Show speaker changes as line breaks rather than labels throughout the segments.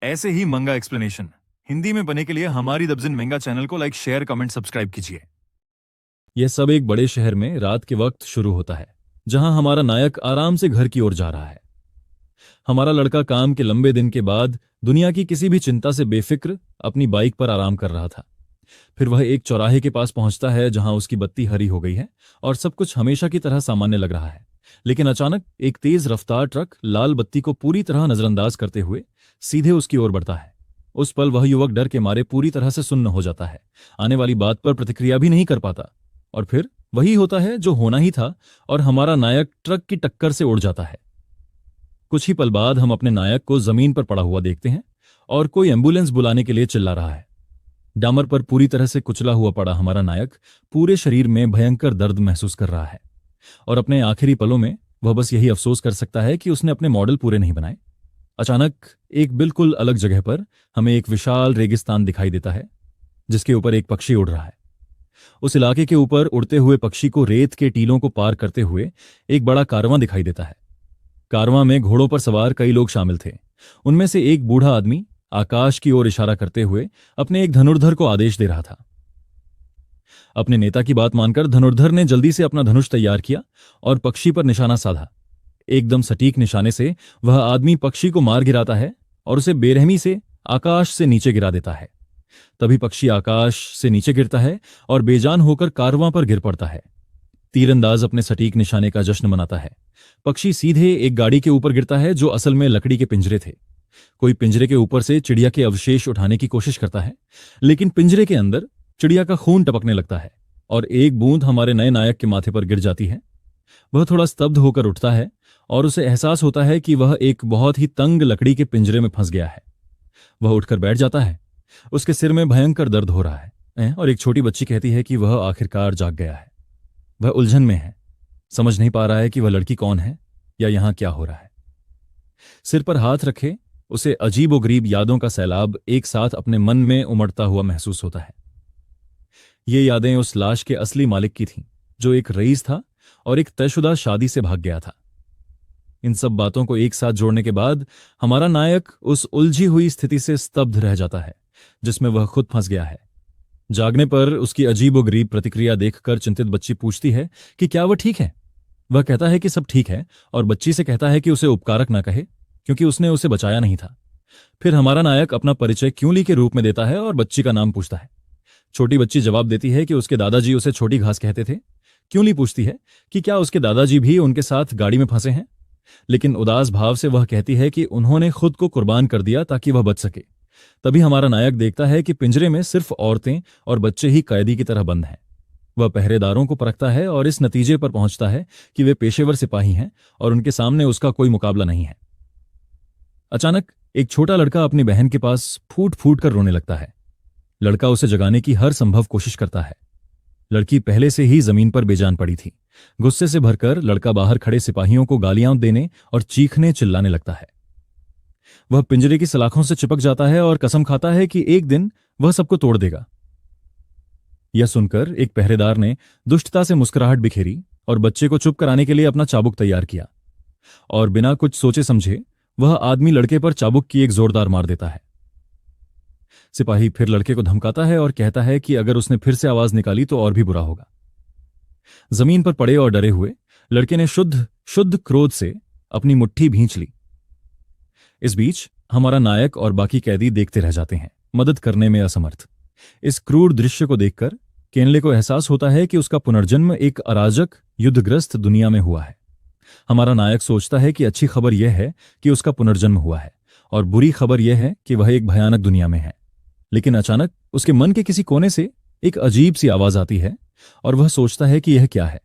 ऐसे ही मंगा एक्सप्लेनेशन हिंदी में बनने के लिए हमारी दबजिन मंगा चैनल को लाइक, शेयर, कमेंट, सब्सक्राइब कीजिए।
यह सब एक बड़े शहर में रात के वक्त शुरू होता है, जहां हमारा नायक आराम से घर की ओर जा रहा है। हमारा लड़का काम के लंबे दिन के बाद दुनिया की किसी भी चिंता से बेफिक्र अपनी बाइक पर आराम कर रहा था। फिर वह एक चौराहे के पास पहुंचता है जहां उसकी बत्ती हरी हो गई है और सब कुछ हमेशा की तरह सामान्य लग रहा है। लेकिन अचानक एक तेज रफ्तार ट्रक लाल बत्ती को पूरी तरह नजरअंदाज करते हुए सीधे उसकी ओर बढ़ता है। उस पल वह युवक डर के मारे पूरी तरह से सुन्न हो जाता है, आने वाली बात पर प्रतिक्रिया भी नहीं कर पाता। और फिर वही होता है जो होना ही था, और हमारा नायक ट्रक की टक्कर से उड़ जाता है। कुछ ही पल बाद हम अपने नायक को जमीन पर पड़ा हुआ देखते हैं और कोई एम्बुलेंस बुलाने के लिए चिल्ला रहा है। डामर पर पूरी तरह से कुचला हुआ पड़ा हमारा नायक पूरे शरीर में भयंकर दर्द महसूस कर रहा है, और अपने आखिरी पलों में वह बस यही अफसोस कर सकता है कि उसने अपने मॉडल पूरे नहीं बनाए। अचानक एक बिल्कुल अलग जगह पर हमें एक विशाल रेगिस्तान दिखाई देता है, जिसके ऊपर एक पक्षी उड़ रहा है। उस इलाके के ऊपर उड़ते हुए पक्षी को रेत के टीलों को पार करते हुए एक बड़ा कारवां दिखाई देता है। कारवां में घोड़ों पर सवार कई लोग शामिल थे। उनमें से एक बूढ़ा आदमी आकाश की ओर इशारा करते हुए अपने एक धनुर्धर को आदेश दे रहा था। अपने नेता की बात मानकर धनुर्धर ने जल्दी से अपना धनुष तैयार किया और पक्षी पर निशाना साधा। एकदम सटीक निशाने से वह आदमी पक्षी को मार गिराता है और उसे बेरहमी से आकाश से नीचे गिरा देता है। तभी पक्षी आकाश से नीचे गिरता है और बेजान होकर कारवां पर गिर पड़ता है। तीरंदाज अपने सटीक निशाने का जश्न मनाता है। पक्षी सीधे एक गाड़ी के ऊपर गिरता है जो असल में लकड़ी के पिंजरे थे। कोई पिंजरे के ऊपर से चिड़िया के अवशेष उठाने की कोशिश करता है, लेकिन पिंजरे के अंदर चिड़िया का खून टपकने लगता है और एक बूंद हमारे नए नायक के माथे पर गिर जाती है। वह थोड़ा स्तब्ध होकर उठता है और उसे एहसास होता है कि वह एक बहुत ही तंग लकड़ी के पिंजरे में फंस गया है। वह उठकर बैठ जाता है। उसके सिर में भयंकर दर्द हो रहा है और एक छोटी बच्ची कहती है कि वह आखिरकार जाग गया है। वह उलझन में है, समझ नहीं पा रहा है कि वह लड़की कौन है या यहां क्या हो रहा है। सिर पर हाथ रखे उसे अजीबोगरीब यादों का सैलाब एक साथ अपने मन में उमड़ता हुआ महसूस होता है। ये यादें उस लाश के असली मालिक की थीं, जो एक रईस था और एक तयशुदा शादी से भाग गया था। इन सब बातों को एक साथ जोड़ने के बाद हमारा नायक उस उलझी हुई स्थिति से स्तब्ध रह जाता है जिसमें वह खुद फंस गया है। जागने पर उसकी अजीबोगरीब प्रतिक्रिया देखकर चिंतित बच्ची पूछती है कि क्या वह ठीक है। वह कहता है कि सब ठीक है और बच्ची से कहता है कि उसे उपकारक ना कहे, क्योंकि उसने उसे बचाया नहीं था। फिर हमारा नायक अपना परिचय क्यूली के रूप में देता है और बच्ची का नाम पूछता है। छोटी बच्ची जवाब देती है कि उसके दादाजी उसे छोटी घास कहते थे। क्यूली पूछती है कि क्या उसके दादाजी भी उनके साथ गाड़ी में फंसे हैं, लेकिन उदास भाव से वह कहती है कि उन्होंने खुद को कुर्बान कर दिया ताकि वह बच सके। तभी हमारा नायक देखता है कि पिंजरे में सिर्फ औरतें और बच्चे ही कैदी की तरह बंद हैं। वह पहरेदारों को परखता है और इस नतीजे पर पहुंचता है कि वे पेशेवर सिपाही हैं और उनके सामने उसका कोई मुकाबला नहीं है। अचानक एक छोटा लड़का अपनी बहन के पास फूट फूट कर रोने लगता है। लड़का उसे जगाने की हर संभव कोशिश करता है। लड़की पहले से ही जमीन पर बेजान पड़ी थी। गुस्से से भरकर लड़का बाहर खड़े सिपाहियों को गालियां देने और चीखने चिल्लाने लगता है। वह पिंजरे की सलाखों से चिपक जाता है और कसम खाता है कि एक दिन वह सबको तोड़ देगा। यह सुनकर एक पहरेदार ने दुष्टता से मुस्कुराहट बिखेरी और बच्चे को चुप कराने के लिए अपना चाबुक तैयार किया, और बिना कुछ सोचे समझे वह आदमी लड़के पर चाबुक की एक जोरदार मार देता है। सिपाही फिर लड़के को धमकाता है और कहता है कि अगर उसने फिर से आवाज निकाली तो और भी बुरा होगा। जमीन पर पड़े और डरे हुए लड़के ने शुद्ध शुद्ध क्रोध से अपनी मुट्ठी भींच ली। इस बीच हमारा नायक और बाकी कैदी देखते रह जाते हैं, मदद करने में असमर्थ। इस क्रूर दृश्य को देखकर केनले को एहसास होता है कि उसका पुनर्जन्म एक अराजक युद्धग्रस्त दुनिया में हुआ है। हमारा नायक सोचता है कि अच्छी खबर यह है कि उसका पुनर्जन्म हुआ है और बुरी खबर यह है कि वह एक भयानक दुनिया में है। लेकिन अचानक उसके मन के किसी कोने से एक अजीब सी आवाज आती है और वह सोचता है कि यह क्या है।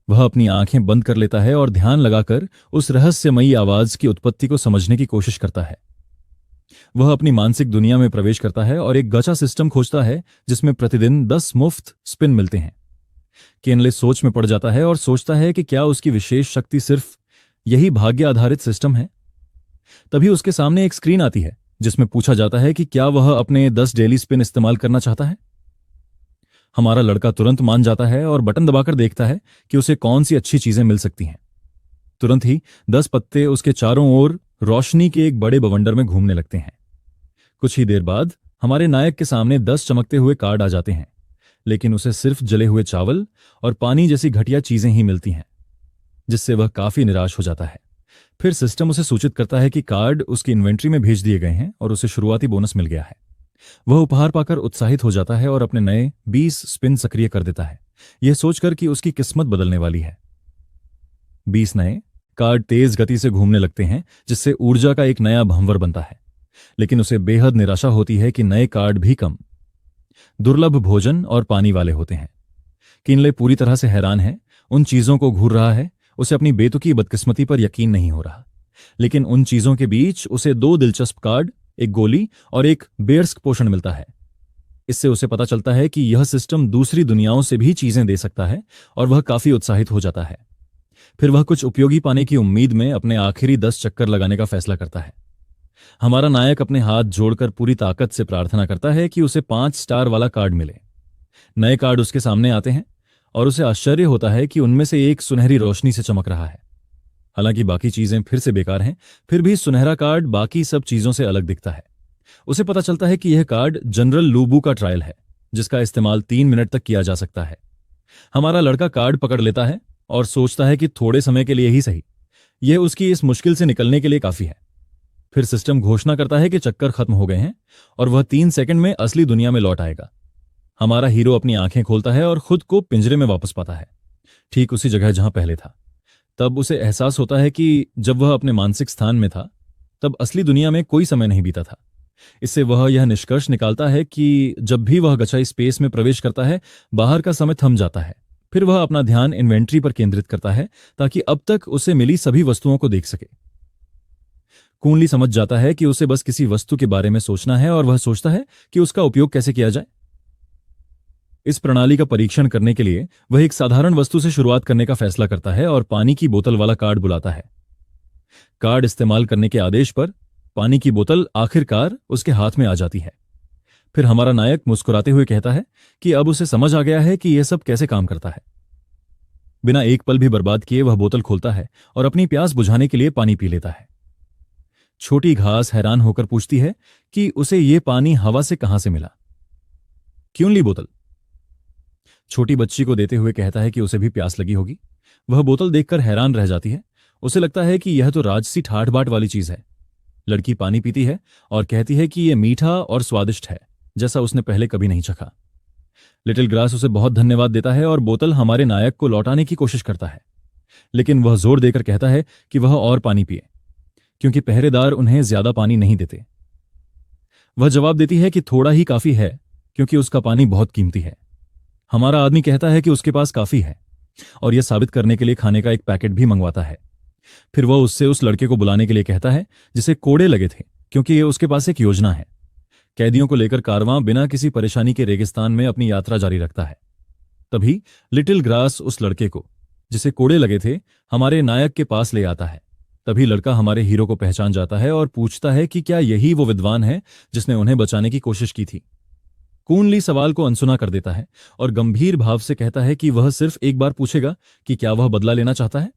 वह अपनी आंखें बंद कर लेता है और ध्यान लगाकर उस रहस्यमयी आवाज की उत्पत्ति को समझने की कोशिश करता है। वह अपनी मानसिक दुनिया में प्रवेश करता है और एक गचा सिस्टम खोजता है जिसमें प्रतिदिन 10 मुफ्त स्पिन मिलते हैं। केनले सोच में पड़ जाता है और सोचता है कि क्या उसकी विशेष शक्ति सिर्फ यही भाग्य आधारित सिस्टम है। तभी उसके सामने एक स्क्रीन आती है जिसमें पूछा जाता है कि क्या वह अपने 10 डेली स्पिन इस्तेमाल करना चाहता है। हमारा लड़का तुरंत मान जाता है और बटन दबाकर देखता है कि उसे कौन सी अच्छी चीजें मिल सकती हैं। तुरंत ही 10 पत्ते उसके चारों ओर रोशनी के एक बड़े बवंडर में घूमने लगते हैं। कुछ ही देर बाद हमारे नायक के सामने 10 चमकते हुए कार्ड आ जाते हैं, लेकिन उसे सिर्फ जले हुए चावल और पानी जैसी घटिया चीजें ही मिलती हैं, जिससे वह काफी निराश हो जाता है। फिर सिस्टम उसे सूचित करता है कि कार्ड उसकी इन्वेंट्री में भेज दिए गए हैं और उसे शुरुआती बोनस मिल गया है। वह उपहार पाकर उत्साहित हो जाता है और अपने नए 20 स्पिन सक्रिय कर देता है, यह सोचकर कि उसकी किस्मत बदलने वाली है। 20 नए कार्ड तेज गति से घूमने लगते हैं, जिससे ऊर्जा का एक नया भंवर बनता है, लेकिन उसे बेहद निराशा होती है कि नए कार्ड भी कम दुर्लभ भोजन और पानी वाले होते हैं। किनले पूरी तरह से हैरान है, उन चीजों को घूर रहा है। उसे अपनी बेतुकी बदकिस्मती पर यकीन नहीं हो रहा, लेकिन उन चीजों के बीच उसे 2 दिलचस्प कार्ड, एक गोली और एक बेयर्स्क पोषण मिलता है। इससे उसे पता चलता है कि यह सिस्टम दूसरी दुनियाओं से भी चीजें दे सकता है और वह काफी उत्साहित हो जाता है। फिर वह कुछ उपयोगी पाने की उम्मीद में अपने आखिरी 10 चक्कर लगाने का फैसला करता है। हमारा नायक अपने हाथ जोड़कर पूरी ताकत से प्रार्थना करता है कि उसे 5 स्टार वाला कार्ड मिले। नए कार्ड उसके सामने आते हैं और उसे आश्चर्य होता है कि उनमें से एक सुनहरी रोशनी से चमक रहा है। हालांकि बाकी चीजें फिर से बेकार हैं, फिर भी सुनहरा कार्ड बाकी सब चीजों से अलग दिखता है। उसे पता चलता है कि यह कार्ड जनरल लूबू का ट्रायल है, जिसका इस्तेमाल 3 मिनट तक किया जा सकता है। हमारा लड़का कार्ड पकड़ लेता है और सोचता है कि थोड़े समय के लिए ही सही, यह उसकी इस मुश्किल से निकलने के लिए काफी है। फिर सिस्टम घोषणा करता है कि चक्कर खत्म हो गए हैं और वह 3 सेकंड में असली दुनिया में लौट आएगा। हमारा हीरो अपनी आंखें खोलता है और खुद को पिंजरे में वापस पाता है, ठीक उसी जगह जहां पहले था। तब उसे एहसास होता है कि जब वह अपने मानसिक स्थान में था, तब असली दुनिया में कोई समय नहीं बीता था। इससे वह यह निष्कर्ष निकालता है कि जब भी वह गचाई स्पेस में प्रवेश करता है, बाहर का समय थम जाता है। फिर वह अपना ध्यान इन्वेंट्री पर केंद्रित करता है ताकि अब तक उसे मिली सभी वस्तुओं को देख सके। कूनली समझ जाता है कि उसे बस किसी वस्तु के बारे में सोचना है और वह सोचता है कि उसका उपयोग कैसे किया जाए। इस प्रणाली का परीक्षण करने के लिए वह एक साधारण वस्तु से शुरुआत करने का फैसला करता है और पानी की बोतल वाला कार्ड बुलाता है। कार्ड इस्तेमाल करने के आदेश पर पानी की बोतल आखिरकार उसके हाथ में आ जाती है। फिर हमारा नायक मुस्कुराते हुए कहता है कि अब उसे समझ आ गया है कि यह सब कैसे काम करता है। बिना एक पल भी बर्बाद किए वह बोतल खोलता है और अपनी प्यास बुझाने के लिए पानी पी लेता है। छोटी घास हैरान होकर पूछती है कि उसे यह पानी हवा से कहां से मिला। क्यों ली बोतल? छोटी बच्ची को देते हुए कहता है कि उसे भी प्यास लगी होगी। वह बोतल देखकर हैरान रह जाती है। उसे लगता है कि यह तो राजसी ठाठ बाट वाली चीज है। लड़की पानी पीती है और कहती है कि यह मीठा और स्वादिष्ट है, जैसा उसने पहले कभी नहीं चखा। लिटिल ग्रास उसे बहुत धन्यवाद देता है और बोतल हमारे नायक को लौटाने की कोशिश करता है, लेकिन वह जोर देकर कहता है कि वह और पानी पिए, क्योंकि पहरेदार उन्हें ज्यादा पानी नहीं देते। वह जवाब देती है कि थोड़ा ही काफी है, क्योंकि उसका पानी बहुत कीमती है। हमारा आदमी कहता है कि उसके पास काफी है और यह साबित करने के लिए खाने का एक पैकेट भी मंगवाता है। फिर वह उससे उस लड़के को बुलाने के लिए कहता है जिसे कोड़े लगे थे, क्योंकि यह उसके पास एक योजना है। कैदियों को लेकर कारवां बिना किसी परेशानी के रेगिस्तान में अपनी यात्रा जारी रखता है। तभी लिटिल ग्रास उस लड़के को, जिसे कोड़े लगे थे, हमारे नायक के पास ले आता है। तभी लड़का हमारे हीरो को पहचान जाता है और पूछता है कि क्या यही वो विद्वान है जिसने उन्हें बचाने की कोशिश की थी। कूनली सवाल को अनसुना कर देता है और गंभीर भाव से कहता है कि वह सिर्फ एक बार पूछेगा कि क्या वह बदला लेना चाहता है।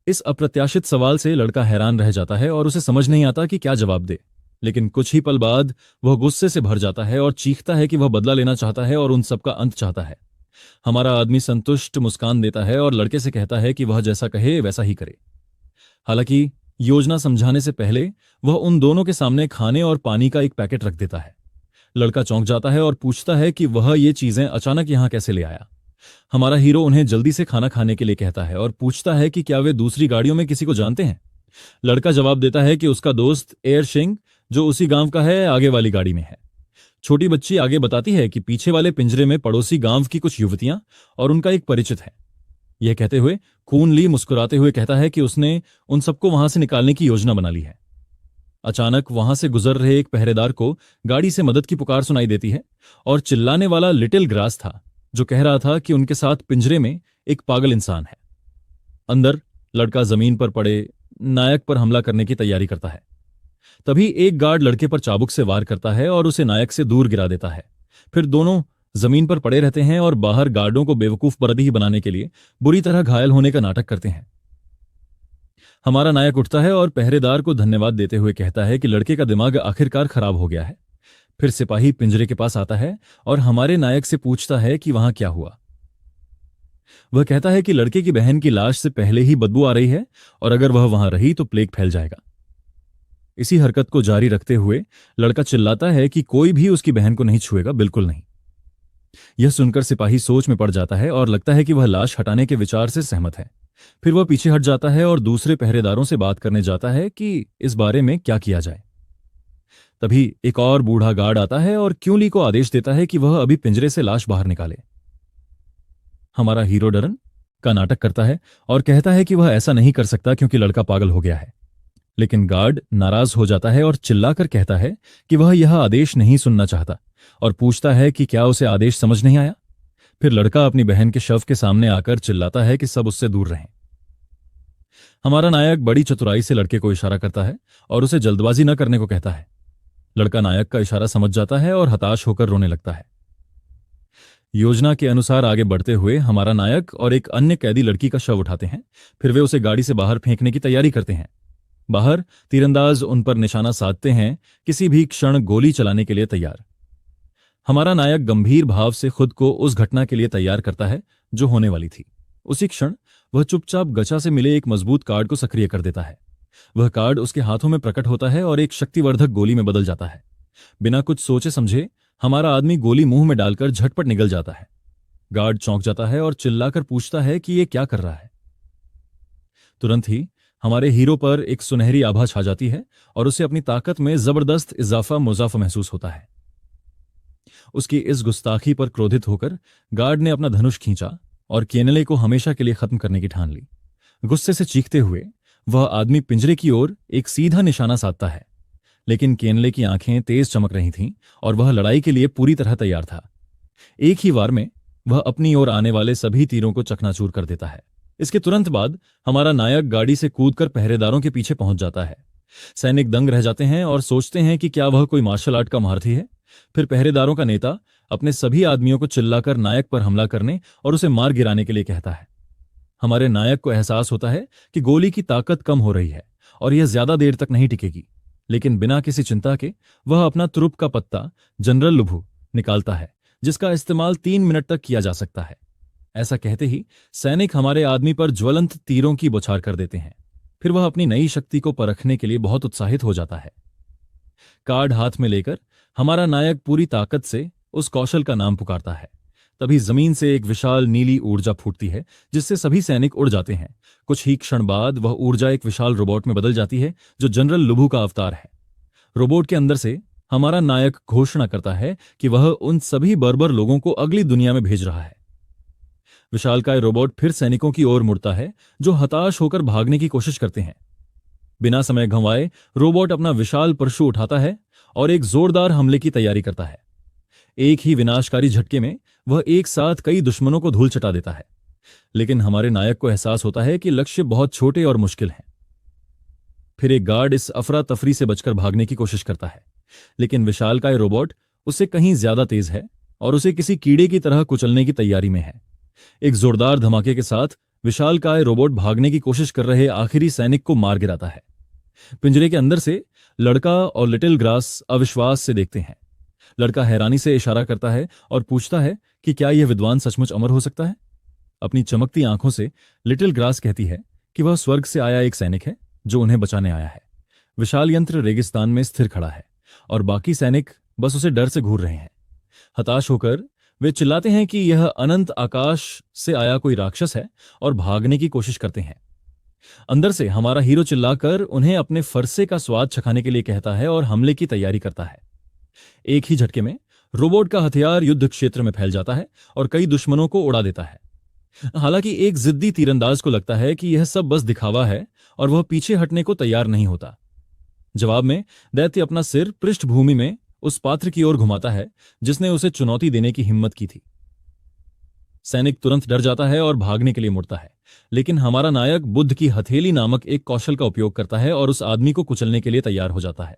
इस अप्रत्याशित सवाल से लड़का हैरान रह जाता है और उसे समझ नहीं आता कि क्या जवाब दे, लेकिन कुछ ही पल बाद वह गुस्से से भर जाता है और चीखता है कि वह बदला लेना चाहता है और उन सबका अंत चाहता है। हमारा आदमी संतुष्ट मुस्कान देता है और लड़के से कहता है कि वह जैसा कहे वैसा ही करे। हालांकि योजना समझाने से पहले वह उन दोनों के सामने खाने और पानी का एक पैकेट रख देता है। लड़का चौंक जाता है और पूछता है कि वह ये चीजें अचानक यहां कैसे ले आया। हमारा हीरो उन्हें जल्दी से खाना खाने के लिए कहता है और पूछता है कि क्या वे दूसरी गाड़ियों में किसी को जानते हैं। लड़का जवाब देता है कि उसका दोस्त एयर शिंग, जो उसी गांव का है, आगे वाली गाड़ी में है। छोटी बच्ची आगे बताती है कि पीछे वाले पिंजरे में पड़ोसी गांव की कुछ युवतियां और उनका एक परिचित है। यह कहते हुए कूनली मुस्कुराते हुए कहता है कि उसने उन सबको वहां से निकालने की योजना बना ली है। अचानक वहां से गुजर रहे एक पहरेदार को गाड़ी से मदद की पुकार सुनाई देती है और चिल्लाने वाला लिटिल ग्रास था, जो कह रहा था कि उनके साथ पिंजरे में एक पागल इंसान है। अंदर लड़का जमीन पर पड़े नायक पर हमला करने की तैयारी करता है। तभी एक गार्ड लड़के पर चाबुक से वार करता है और उसे नायक से दूर गिरा देता है। फिर दोनों जमीन पर पड़े रहते हैं और बाहर गार्डों को बेवकूफ बरदी बनाने के लिए बुरी तरह घायल होने का नाटक करते हैं। हमारा नायक उठता है और पहरेदार को धन्यवाद देते हुए कहता है कि लड़के का दिमाग आखिरकार खराब हो गया है। फिर सिपाही पिंजरे के पास आता है और हमारे नायक से पूछता है कि वहां क्या हुआ। वह कहता है कि लड़के की बहन की लाश से पहले ही बदबू आ रही है और अगर वह वहां रही तो प्लेग फैल जाएगा। इसी हरकत को जारी रखते हुए लड़का चिल्लाता है कि कोई भी उसकी बहन को नहीं छुएगा, बिल्कुल नहीं। यह सुनकर सिपाही सोच में पड़ जाता है और लगता है कि वह लाश हटाने के विचार से सहमत है। फिर वह पीछे हट जाता है और दूसरे पहरेदारों से बात करने जाता है कि इस बारे में क्या किया जाए। तभी एक और बूढ़ा गार्ड आता है और क्यूली को आदेश देता है कि वह अभी पिंजरे से लाश बाहर निकाले। हमारा हीरो डरन का नाटक करता है और कहता है कि वह ऐसा नहीं कर सकता क्योंकि लड़का पागल हो गया है। लेकिन गार्ड नाराज हो जाता है और चिल्लाकर कहता है कि वह यह आदेश नहीं सुनना चाहता और पूछता है कि क्या उसे आदेश समझ नहीं आया। फिर लड़का अपनी बहन के शव के सामने आकर चिल्लाता है कि सब उससे दूर रहें। हमारा नायक बड़ी चतुराई से लड़के को इशारा करता है और उसे जल्दबाजी न करने को कहता है। लड़का नायक का इशारा समझ जाता है और हताश होकर रोने लगता है। योजना के अनुसार आगे बढ़ते हुए हमारा नायक और एक अन्य कैदी लड़की का शव उठाते हैं। फिर वे उसे गाड़ी से बाहर फेंकने की तैयारी करते हैं। बाहर तीरंदाज उन पर निशाना साधते हैं, किसी भी क्षण गोली चलाने के लिए तैयार। हमारा नायक गंभीर भाव से खुद को उस घटना के लिए तैयार करता है जो होने वाली थी। उसी क्षण वह चुपचाप गचा से मिले एक मजबूत कार्ड को सक्रिय कर देता है। वह कार्ड उसके हाथों में प्रकट होता है और एक शक्तिवर्धक गोली में बदल जाता है। बिना कुछ सोचे समझे हमारा आदमी गोली मुंह में डालकर झटपट निगल जाता है। गार्ड चौंक जाता है और चिल्लाकर पूछता है कि यह क्या कर रहा है। तुरंत ही हमारे हीरो पर एक सुनहरी आभा छा जाती है और उसे अपनी ताकत में जबरदस्त इजाफा मुजाफा महसूस होता है। उसकी इस गुस्ताखी पर क्रोधित होकर गार्ड ने अपना धनुष खींचा और केनले को हमेशा के लिए खत्म करने की ठान ली। गुस्से से चीखते हुए वह आदमी पिंजरे की ओर एक सीधा निशाना साधता है, लेकिन केनले की आंखें तेज चमक रही थीं और वह लड़ाई के लिए पूरी तरह तैयार था। एक ही वार में वह अपनी ओर आने वाले सभी तीरों को चकनाचूर कर देता है। इसके तुरंत बाद हमारा नायक गाड़ी से कूदकर पहरेदारों के पीछे पहुंच जाता है। सैनिक दंग रह जाते हैं और सोचते हैं कि क्या वह कोई मार्शल आर्ट का महारथी है। फिर पहरेदारों का नेता अपने सभी आदमियों को चिल्लाकर नायक पर हमला करने और उसे मार गिराने के लिए कहता है। हमारे नायक को एहसास होता है कि गोली की ताकत कम हो रही है और यह ज्यादा देर तक नहीं टिकेगी, लेकिन बिना किसी चिंता के वह अपना तुरुप का पत्ता जनरल लुभू निकालता है, जिसका इस्तेमाल 3 मिनट तक किया जा सकता है। ऐसा कहते ही सैनिक हमारे आदमी पर ज्वलंत तीरों की बौछार कर देते हैं। फिर वह अपनी नई शक्ति को परखने के लिए बहुत उत्साहित हो जाता है। कार्ड हाथ में लेकर हमारा नायक पूरी ताकत से उस कौशल का नाम पुकारता है। तभी जमीन से एक विशाल नीली ऊर्जा फूटती है, जिससे सभी सैनिक उड़ जाते हैं। कुछ ही क्षण बाद वह ऊर्जा एक विशाल रोबोट में बदल जाती है, जो जनरल लुभू का अवतार है। रोबोट के अंदर से हमारा नायक घोषणा करता है कि वह उन सभी बर्बर लोगों को अगली दुनिया में भेज रहा है। विशालकाय रोबोट फिर सैनिकों की ओर मुड़ता है, जो हताश होकर भागने की कोशिश करते हैं। बिना समय गंवाए रोबोट अपना विशाल परशु उठाता है और एक जोरदार हमले की तैयारी करता है। एक ही विनाशकारी झटके में वह एक साथ कई दुश्मनों को धूल चटा देता है। लेकिन हमारे नायक को एहसास होता है कि लक्ष्य बहुत छोटे और मुश्किल हैं। फिर एक गार्ड इस अफरा तफरी से बचकर भागने की कोशिश करता है, लेकिन विशालकाय रोबोट उससे कहीं ज्यादा तेज है और उसे किसी कीड़े की तरह कुचलने की तैयारी में है। एक जोरदार धमाके के साथ विशालकाय रोबोट भागने की कोशिश कर रहे आखिरी सैनिक को मार गिराता है। पिंजरे के अंदर से लड़का और लिटिल ग्रास अविश्वास से देखते हैं। लड़का हैरानी से इशारा करता है और पूछता है कि क्या यह विद्वान सचमुच अमर हो सकता है। अपनी चमकती आंखों से लिटिल ग्रास कहती है कि वह स्वर्ग से आया एक सैनिक है जो उन्हें बचाने आया है। विशाल यंत्र रेगिस्तान में स्थिर खड़ा है और बाकी सैनिक बस उसे डर से घूर रहे हैं। हताश होकर वे चिल्लाते हैं कि यह अनंत आकाश से आया कोई राक्षस है और भागने की कोशिश करते हैं। अंदर से हमारा हीरो चिल्लाकर उन्हें अपने फरसे का स्वाद चखाने के लिए कहता है और हमले की तैयारी करता है। एक ही झटके में रोबोट का हथियार युद्ध क्षेत्र में फैल जाता है और कई दुश्मनों को उड़ा देता है। हालांकि एक जिद्दी तीरंदाज को लगता है कि यह सब बस दिखावा है और वह पीछे हटने को तैयार नहीं होता। जवाब में दैत्य अपना सिर पृष्ठभूमि में उस पात्र की ओर घुमाता है जिसने उसे चुनौती देने की हिम्मत की थी। सैनिक तुरंत डर जाता है और भागने के लिए मुड़ता है, लेकिन हमारा नायक बुद्ध की हथेली नामक एक कौशल का उपयोग करता है और उस आदमी को कुचलने के लिए तैयार हो जाता है।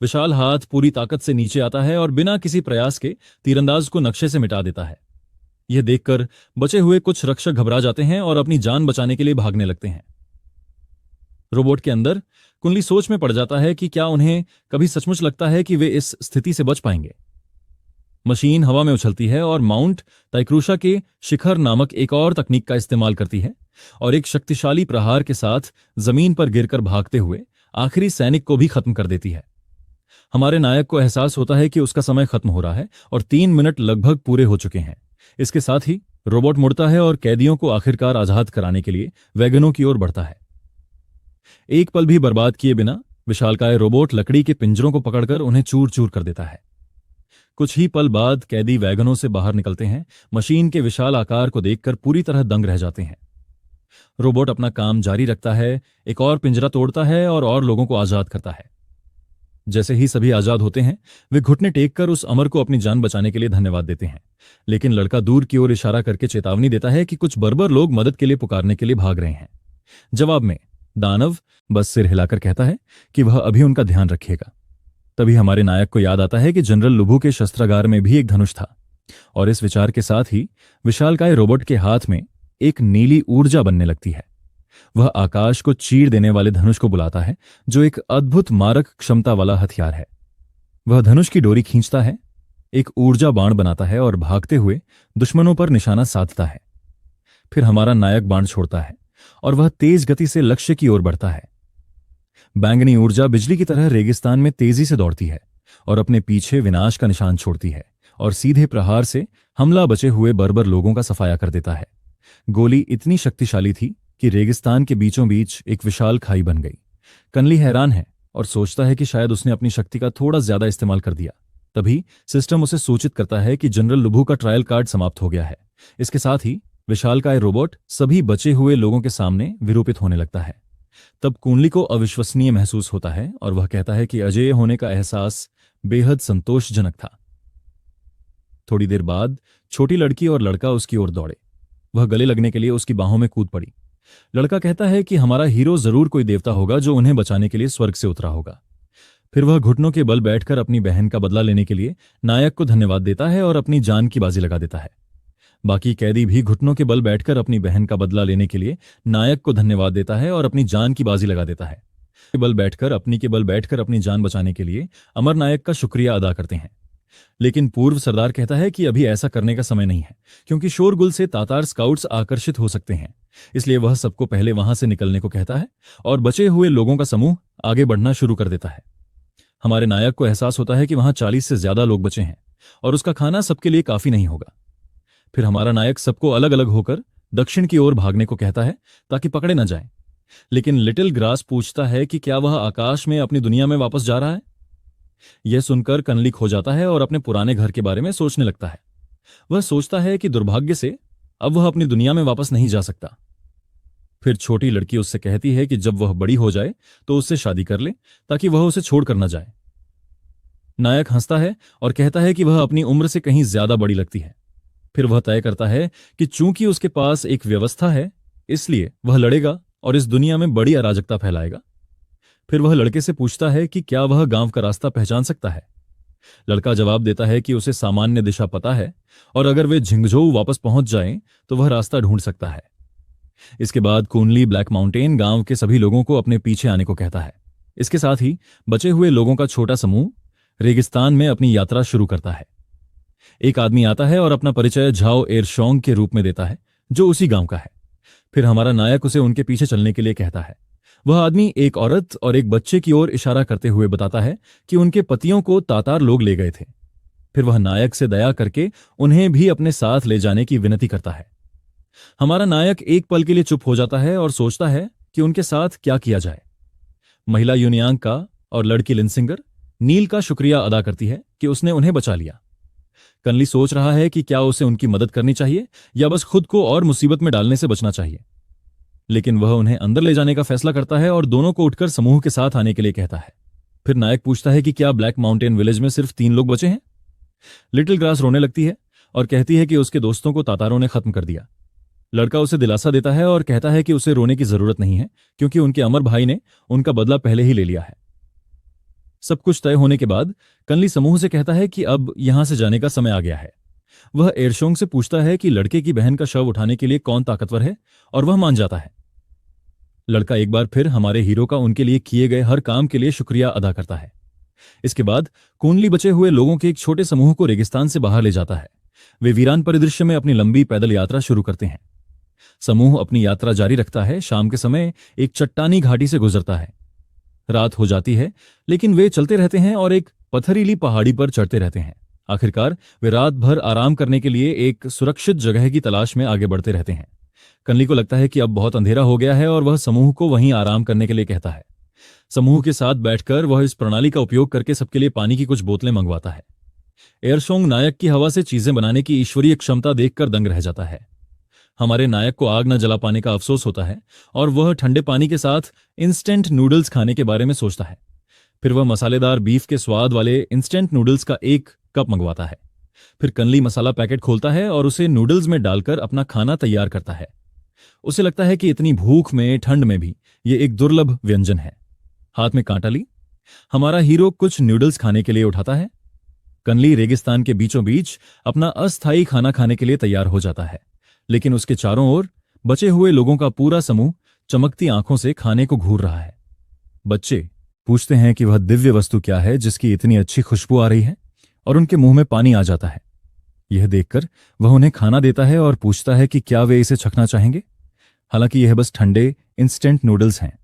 विशाल हाथ पूरी ताकत से नीचे आता है और बिना किसी प्रयास के तीरंदाज को नक्शे से मिटा देता है। यह देखकर बचे हुए कुछ रक्षक घबरा जाते हैं और अपनी जान बचाने के लिए भागने लगते हैं। रोबोट के अंदर कुंडली सोच में पड़ जाता है कि क्या उन्हें कभी सचमुच लगता है कि वे इस स्थिति से बच पाएंगे। मशीन हवा में उछलती है और माउंट ताइक्रूशा के शिखर नामक एक और तकनीक का इस्तेमाल करती है और एक शक्तिशाली प्रहार के साथ जमीन पर गिरकर भागते हुए आखिरी सैनिक को भी खत्म कर देती है। हमारे नायक को एहसास होता है कि उसका समय खत्म हो रहा है और 3 मिनट लगभग पूरे हो चुके हैं। इसके साथ ही रोबोट मुड़ता है और कैदियों को आखिरकार आजाद कराने के लिए वैगनों की ओर बढ़ता है। एक पल भी बर्बाद किए बिना विशालकाय रोबोट लकड़ी के पिंजरों को पकड़कर उन्हें चूर चूर कर देता है। कुछ ही पल बाद कैदी वैगनों से बाहर निकलते हैं, मशीन के विशाल आकार को देखकर पूरी तरह दंग रह जाते हैं। रोबोट अपना काम जारी रखता है, एक और पिंजरा तोड़ता है और लोगों को आजाद करता है। जैसे ही सभी आजाद होते हैं, वे घुटने टेक कर उस अमर को अपनी जान बचाने के लिए धन्यवाद देते हैं। लेकिन लड़का दूर की ओर इशारा करके चेतावनी देता है कि कुछ बर्बर लोग मदद के लिए पुकारने के लिए भाग रहे हैं। जवाब में दानव बस सिर हिलाकर कहता है कि वह अभी उनका ध्यान रखेगा। तभी हमारे नायक को याद आता है कि जनरल लुबू के शस्त्रागार में भी एक धनुष था, और इस विचार के साथ ही विशालकाय रोबोट के हाथ में एक नीली ऊर्जा बनने लगती है। वह आकाश को चीर देने वाले धनुष को बुलाता है, जो एक अद्भुत मारक क्षमता वाला हथियार है। वह धनुष की डोरी खींचता है, एक ऊर्जा बाण बनाता है और भागते हुए दुश्मनों पर निशाना साधता है। फिर हमारा नायक बाण छोड़ता है और वह तेज गति से लक्ष्य की ओर बढ़ता है। बैंगनी ऊर्जा बिजली की तरह रेगिस्तान में तेजी से दौड़ती है और अपने पीछे विनाश का निशान छोड़ती है और सीधे प्रहार से हमला बचे हुए बर्बर लोगों का सफाया कर देता है। गोली इतनी शक्तिशाली थी कि रेगिस्तान के बीचों बीच एक विशाल खाई बन गई। कनली हैरान है और सोचता है कि शायद उसने अपनी शक्ति का थोड़ा ज्यादा इस्तेमाल कर दिया। तभी सिस्टम उसे सूचित करता है कि जनरल लुबू का ट्रायल कार्ड समाप्त हो गया है। इसके साथ ही विशालकाय रोबोट सभी बचे हुए लोगों के सामने विरूपित होने लगता है। तब कुंडली को अविश्वसनीय महसूस होता है और वह कहता है कि अजेय होने का एहसास बेहद संतोषजनक था। थोड़ी देर बाद छोटी लड़की और लड़का उसकी ओर दौड़े। वह गले लगने के लिए उसकी बाहों में कूद पड़ी। लड़का कहता है कि हमारा हीरो जरूर कोई देवता होगा जो उन्हें बचाने के लिए स्वर्ग से उतरा होगा। फिर वह घुटनों के बल बैठकर अपनी बहन का बदला लेने के लिए नायक को धन्यवाद देता है और अपनी जान की बाजी लगा देता है। बाकी कैदी भी घुटनों के बल बैठकर अपनी बहन का बदला लेने के लिए नायक को धन्यवाद देता है और अपनी जान की बाजी लगा देता है। के बल बैठकर अपनी जान बचाने के लिए अमर नायक का शुक्रिया अदा करते हैं। लेकिन पूर्व सरदार कहता है कि अभी ऐसा करने का समय नहीं है, क्योंकि शोरगुल से तातार स्काउट्स आकर्षित हो सकते हैं। इसलिए वह सबको पहले वहां से निकलने को कहता है और बचे हुए लोगों का समूह आगे बढ़ना शुरू कर देता है। हमारे नायक को एहसास होता है कि वहां 40 से ज्यादा लोग बचे हैं और उसका खाना सबके लिए काफी नहीं होगा। फिर हमारा नायक सबको अलग अलग होकर दक्षिण की ओर भागने को कहता है ताकि पकड़े न जाएं। लेकिन लिटिल ग्रास पूछता है कि क्या वह आकाश में अपनी दुनिया में वापस जा रहा है। यह सुनकर कनली खो जाता है और अपने पुराने घर के बारे में सोचने लगता है। वह सोचता है कि दुर्भाग्य से अब वह अपनी दुनिया में वापस नहीं जा सकता। फिर छोटी लड़की उससे कहती है कि जब वह बड़ी हो जाए तो उससे शादी कर ले ताकि वह उसे छोड़कर न जाए। नायक हंसता है और कहता है कि वह अपनी उम्र से कहीं ज्यादा बड़ी लगती है। फिर वह तय करता है कि चूंकि उसके पास एक व्यवस्था है, इसलिए वह लड़ेगा और इस दुनिया में बड़ी अराजकता फैलाएगा। फिर वह लड़के से पूछता है कि क्या वह गांव का रास्ता पहचान सकता है। लड़का जवाब देता है कि उसे सामान्य दिशा पता है और अगर वे झिंगझोऊ वापस पहुंच जाएं तो वह रास्ता ढूंढ सकता है। इसके बाद कुंडली ब्लैक माउंटेन गांव के सभी लोगों को अपने पीछे आने को कहता है। इसके साथ ही बचे हुए लोगों का छोटा समूह रेगिस्तान में अपनी यात्रा शुरू करता है। एक आदमी आता है और अपना परिचय झाओ एरशोंग के रूप में देता है, जो उसी गांव का है। फिर हमारा नायक उसे उनके पीछे चलने के लिए कहता है। वह आदमी एक औरत और एक बच्चे की ओर इशारा करते हुए बताता है कि उनके पतियों को तातार लोग ले गए थे। फिर वह नायक से दया करके उन्हें भी अपने साथ ले जाने की विनती करता है। हमारा नायक एक पल के लिए चुप हो जाता है और सोचता है कि उनके साथ क्या किया जाए। महिला यूनियांग का और लड़की लिनसिंगर नील का शुक्रिया अदा करती है कि उसने उन्हें बचा लिया। कनली सोच रहा है कि क्या उसे उनकी मदद करनी चाहिए या बस खुद को और मुसीबत में डालने से बचना चाहिए। लेकिन वह उन्हें अंदर ले जाने का फैसला करता है और दोनों को उठकर समूह के साथ आने के लिए कहता है। फिर नायक पूछता है कि क्या ब्लैक माउंटेन विलेज में सिर्फ 3 लोग बचे हैं। लिटिल ग्रास रोने लगती है और कहती है कि उसके दोस्तों को तातारों ने खत्म कर दिया। लड़का उसे दिलासा देता है और कहता है कि उसे रोने की जरूरत नहीं है, क्योंकि उनके अमर भाई ने उनका बदला पहले ही ले लिया है। सब कुछ तय होने के बाद कनली समूह से कहता है कि अब यहां से जाने का समय आ गया है। वह एरशोंग से पूछता है कि लड़के की बहन का शव उठाने के लिए कौन ताकतवर है, और वह मान जाता है। लड़का एक बार फिर हमारे हीरो का उनके लिए किए गए हर काम के लिए शुक्रिया अदा करता है। इसके बाद कुंडली बचे हुए लोगों के एक छोटे समूह को रेगिस्तान से बाहर ले जाता है। वे वीरान परिदृश्य में अपनी लंबी पैदल यात्रा शुरू करते हैं। समूह अपनी यात्रा जारी रखता है। शाम के समय एक चट्टानी घाटी से गुजरता है। रात हो जाती है, लेकिन वे चलते रहते हैं और एक पथरीली पहाड़ी पर चढ़ते रहते हैं। आखिरकार वे रात भर आराम करने के लिए एक सुरक्षित जगह की तलाश में आगे बढ़ते रहते हैं। कनली को लगता है कि अब बहुत अंधेरा हो गया है और वह समूह को वहीं आराम करने के लिए कहता है। समूह के साथ बैठकर वह इस प्रणाली का उपयोग करके सबके लिए पानी की कुछ बोतलें मंगवाता है। एयरसोंग नायक की हवा से चीजें बनाने की ईश्वरीय क्षमता देखकर दंग रह जाता है। हमारे नायक को आग न जला पाने का अफसोस होता है और वह ठंडे पानी के साथ इंस्टेंट नूडल्स खाने के बारे में सोचता है। फिर वह मसालेदार बीफ के स्वाद वाले इंस्टेंट नूडल्स का एक कप मंगवाता है। फिर कनली मसाला पैकेट खोलता है और उसे नूडल्स में डालकर अपना खाना तैयार करता है। उसे लगता है कि इतनी भूख में, ठंड में भी ये एक दुर्लभ व्यंजन है। हाथ में कांटा ली हमारा हीरो कुछ नूडल्स खाने के लिए उठाता है। कनली रेगिस्तान के बीचों बीच अपना अस्थायी खाना खाने के लिए तैयार हो जाता है, लेकिन उसके चारों ओर बचे हुए लोगों का पूरा समूह चमकती आंखों से खाने को घूर रहा है। बच्चे पूछते हैं कि वह दिव्य वस्तु क्या है जिसकी इतनी अच्छी खुशबू आ रही है, और उनके मुंह में पानी आ जाता है। यह देखकर वह उन्हें खाना देता है और पूछता है कि क्या वे इसे चखना चाहेंगे। हालांकि यह बस ठंडे इंस्टेंट नूडल्स हैं।